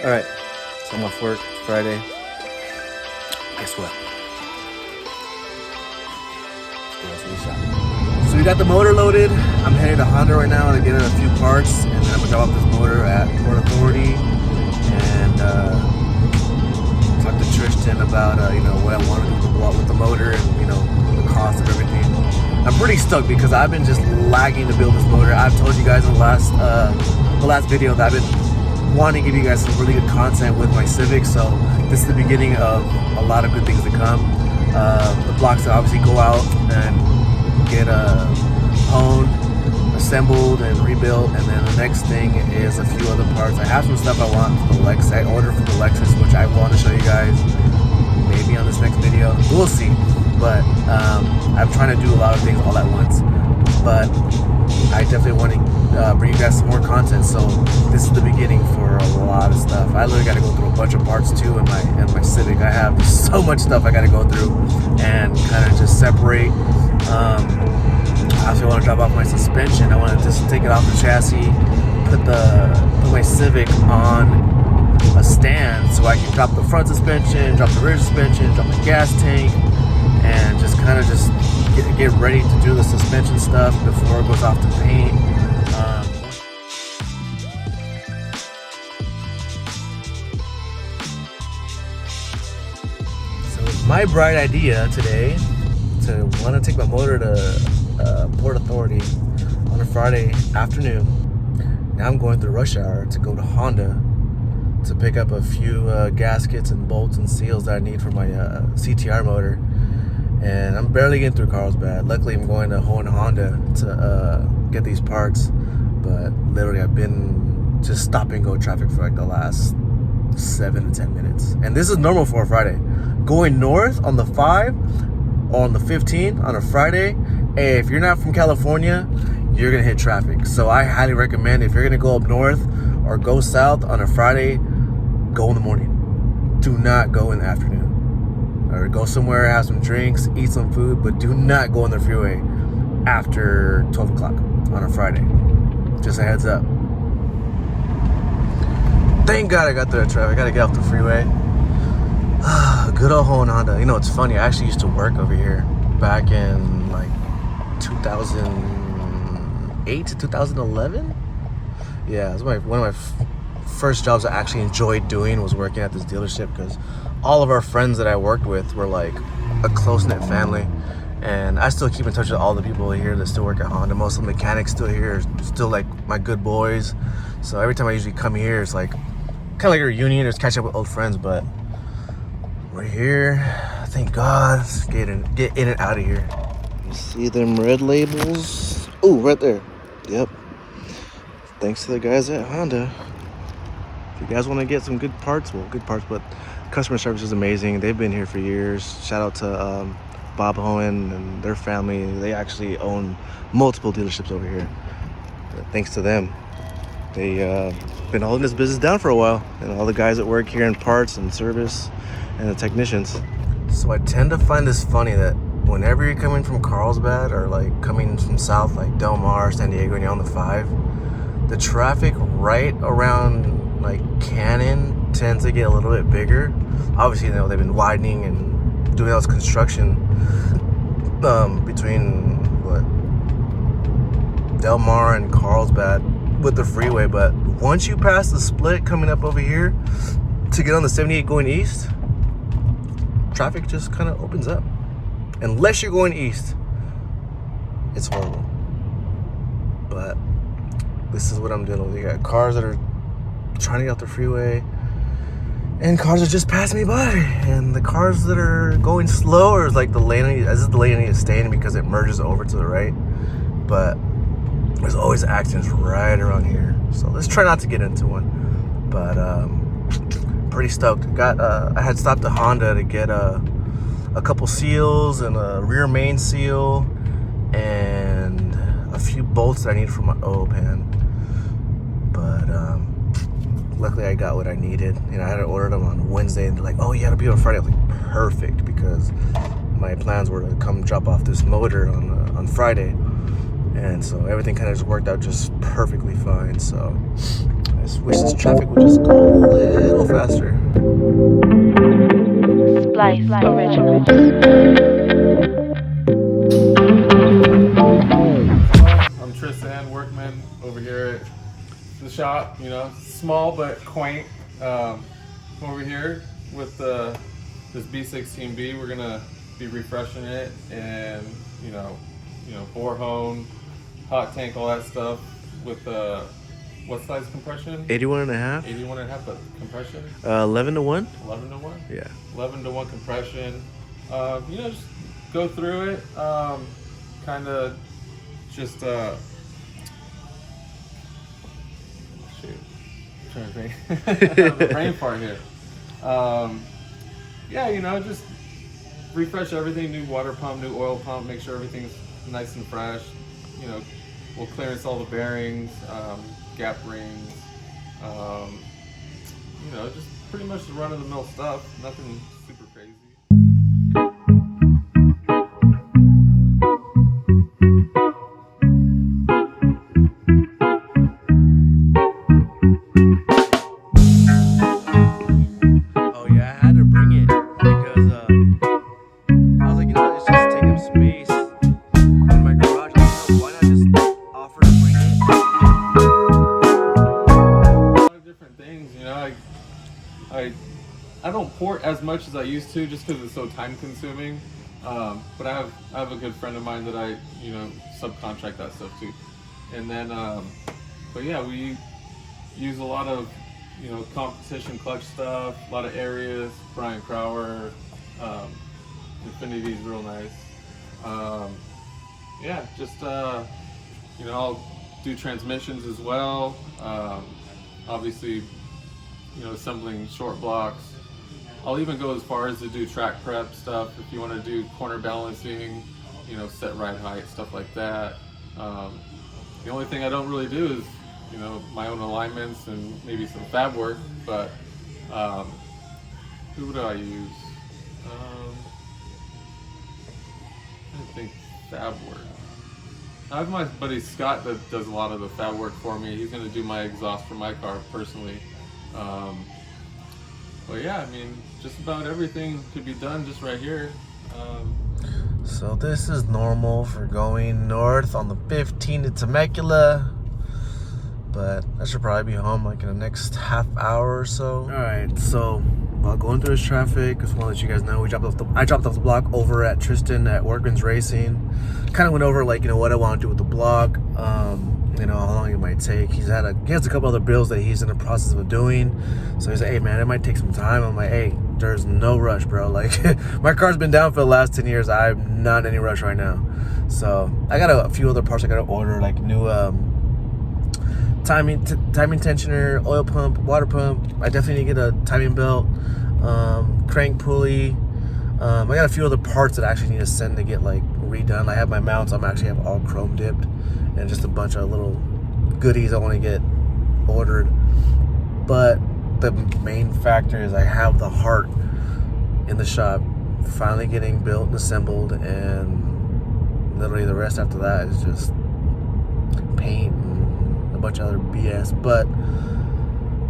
Alright, so I'm off work Friday. Guess what? Let's go to the shop. So we got the motor loaded. I'm headed to Honda right now to get in a few parts, and then I'm gonna drop off this motor at Port Authority and talk to Tristan about what I want to do with the motor and the cost of everything. I'm pretty stoked because I've been just lagging to build this motor. I've told you guys in the last video that I've been wanting to give you guys some really good content with my Civic, so this is the beginning of a lot of good things to come. The blocks that obviously go out and get honed, assembled, and rebuilt, and then the next thing is a few other parts. I have some stuff I want for the Lexus. I ordered for the Lexus, which I want to show you guys maybe on this next video. We'll see. But I'm trying to do a lot of things all at once. But I definitely want to bring you guys some more content. So this is the beginning for a lot of stuff. I literally got to go through a bunch of parts too in my Civic. I have so much stuff I got to go through and kind of just separate. I also want to drop off my suspension. I want to just take it off the chassis, put my Civic on a stand so I can drop the front suspension, drop the rear suspension, drop the gas tank, and just kind of get ready to do the suspension stuff before it goes off to paint. So my bright idea today to want to take my motor to Port Authority on a Friday afternoon. Now I'm going through rush hour to go to Honda to pick up a few gaskets and bolts and seals that I need for my CTR motor. And I'm barely getting through Carlsbad. Luckily, I'm going to Honda to get these parts. But literally, I've been just stop and go traffic for like the last 7 to 10 minutes. And this is normal for a Friday. Going north on the 5 or on the 15 on a Friday, hey, if you're not from California, you're going to hit traffic. So I highly recommend if you're going to go up north or go south on a Friday, go in the morning. Do not go in the afternoon. Or go somewhere, have some drinks, eat some food, but do not go on the freeway after 12 o'clock on a Friday. Just a heads up. Thank God I got through that traffic. I gotta get off the freeway. Good old Honda. You know, it's funny. I actually used to work over here back in like 2008 to 2011. Yeah, it was one of my first jobs I actually enjoyed doing was working at this dealership because all of our friends that I worked with were like a close-knit family, and I still keep in touch with all the people here that still work at Honda. Most of the mechanics still here, still like my good boys. So every time I usually come here, it's like kind of like a reunion, just catch up with old friends. But we're here, thank God. Get in and out of here. You see them red labels? Oh, right there. Yep. Thanks to the guys at Honda. If you guys want to get some good parts, but customer service is amazing. They've been here for years. Shout out to Bob Owen and their family. They actually own multiple dealerships over here. But thanks to them, they been holding this business down for a while. And all the guys that work here in parts and service and the technicians. So I tend to find this funny that whenever you're coming from Carlsbad or like coming from south like Del Mar, San Diego, and you're on the 5, the traffic right around like Cannon tends to get a little bit bigger. Obviously, they've been widening and doing all this construction between Del Mar and Carlsbad with the freeway. But once you pass the split coming up over here to get on the 78 going east, traffic just kind of opens up. Unless you're going east, it's horrible. But this is what I'm dealing with. You got cars that are trying to get off the freeway, and cars are just passing me by, and the cars that are going slow are like the lane. This is the lane I need to stay in because it merges over to the right. But there's always accidents right around here, so let's try not to get into one. But pretty stoked. I had stopped at Honda to get a couple seals and a rear main seal and a few bolts that I need for my oil pan. But luckily I got what I needed. I had to order them on Wednesday, and they're like, oh, you gotta be on Friday. I was like, perfect, because my plans were to come drop off this motor on Friday. And so everything kind of just worked out just perfectly fine. So I just wish this traffic would just go a little faster. Splice Original. I'm Tristan, workman over here at the shop. You know, small but quaint. Over here with this B16B, we're gonna be refreshing it and you know, bore hone, hot tank, all that stuff with what size compression? 81.5. 81.5, but compression? 11 to 1. 11 to 1. Yeah. 11 to 1 compression. You know, just go through it. Kind of just shoot. I'm trying to think. The brain part here. Yeah, you know, just refresh everything. New water pump, new oil pump. Make sure everything's nice and fresh. You know, we'll clearance all the bearings, gap rings. You know, just pretty much the run-of-the-mill stuff. Nothing super crazy. Oh yeah, I had to bring it because I was like, you know, it's just taking up space in my garage. I was like, why not just offer to bring it? A lot of different things, you know. I don't port as much as I used to just because it's so time consuming. But I have a good friend of mine that I, you know, subcontract that stuff to. And then, but yeah, we use a lot of, you know, competition clutch stuff, a lot of areas, Brian Crower, Infinity's real nice. Yeah, just, you know, I'll do transmissions as well. Obviously, you know, assembling short blocks. I'll even go as far as to do track prep stuff if you want to do corner balancing, you know, set ride height, stuff like that. The only thing I don't really do is, you know, my own alignments and maybe some fab work, but who do I use? I think fab work. I have my buddy Scott that does a lot of the fab work for me. He's going to do my exhaust for my car personally. But yeah, I mean, just about everything could be done just right here. So this is normal for going north on the 15 to Temecula, but I should probably be home like in the next half hour or so. All right, so while going through this traffic, just want to let you guys know I dropped off the block over at Tristan at Workmans Racing. Kind of went over like, you know, what I want to do with the block, you know, how long it might take. He has a couple other builds that he's in the process of doing. So he's like, hey man, it might take some time. I'm like, hey, there's no rush, bro. Like my car's been down for the last 10 years. I'm not in any rush right now. So I got a few other parts I got to order, like new timing tensioner, oil pump, water pump. I definitely need to get a timing belt, crank pulley. I got a few other parts that I actually need to send to get like redone. I have my mounts. I'm actually have all chrome dipped, and just a bunch of little goodies I want to get ordered. But the main factor is I have the heart in the shop finally getting built and assembled, and literally the rest after that is just paint and a bunch of other BS. But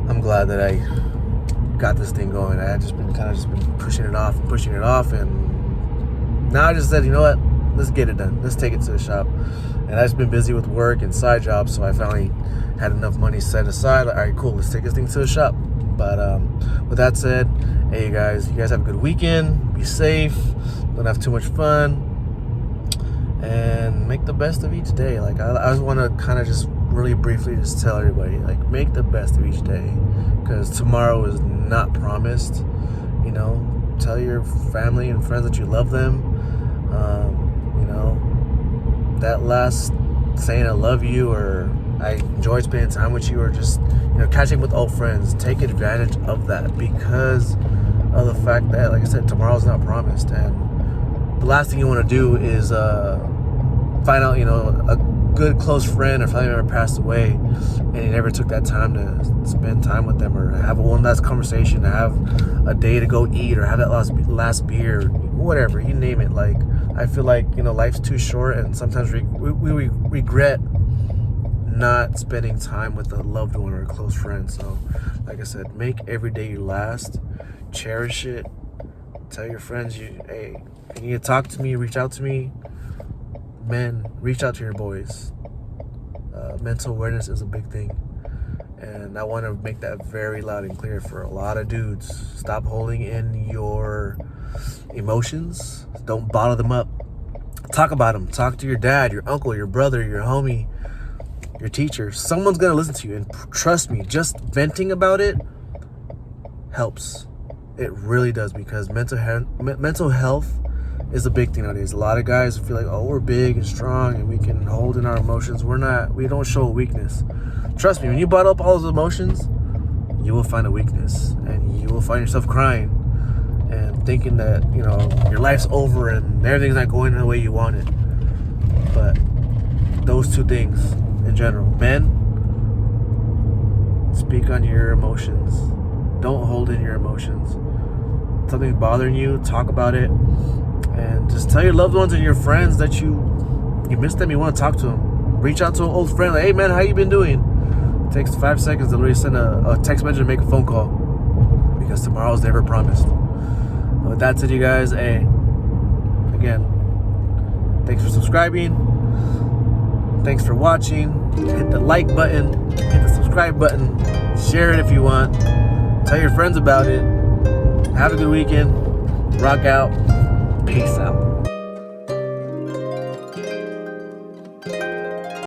I'm glad that I got this thing going. I had just been pushing it off, and now I just said, you know what, let's get it done. Let's take it to the shop. And I've just been busy with work and side jobs, so I finally had enough money set aside. All right, cool, let's take this thing to the shop. But with that said, hey, you guys have a good weekend. Be safe. Don't have too much fun. And make the best of each day. Like, I just want to kind of just really briefly just tell everybody, like, make the best of each day. Because tomorrow is not promised. You know, tell your family and friends that you love them. You know, that last saying I love you, or I enjoy spending time with you, or just, you know, catching with old friends. Take advantage of that, because of the fact that, like I said, tomorrow's not promised. And the last thing you want to do is find out, you know, a good close friend or family member passed away and you never took that time to spend time with them, or have one last conversation, to have a day to go eat, or have that last beer, whatever, you name it. Like, I feel like, you know, life's too short, and sometimes we regret not spending time with a loved one or a close friend. So, like I said, make every day your last. Cherish it. Tell your friends, hey, if you need to talk to me, reach out to me. Men, reach out to your boys. Mental awareness is a big thing. And I want to make that very loud and clear for a lot of dudes. Stop holding in your emotions. Don't bottle them up. Talk about them. Talk to your dad, your uncle, your brother, your homie, your teacher. Someone's going to listen to you. And trust me, just venting about it helps. It really does, because mental health is a big thing nowadays. A lot of guys feel like, oh, we're big and strong and we can hold in our emotions. We're not. We don't show a weakness. Trust me, when you bottle up all those emotions, you will find a weakness, and you will find yourself crying and thinking that, you know, your life's over and everything's not going the way you want it. But those two things in general. Men, speak on your emotions. Don't hold in your emotions. Something's bothering you, talk about it. And just tell your loved ones and your friends that you miss them, you want to talk to them. Reach out to an old friend, like, hey man, how you been doing? It takes 5 seconds to literally send a text message and make a phone call, because tomorrow's never promised. With that said, you guys, hey, again, thanks for subscribing. Thanks for watching. Hit the like button, hit the subscribe button, share it if you want. Tell your friends about it. Have a good weekend. Rock out. Peace out.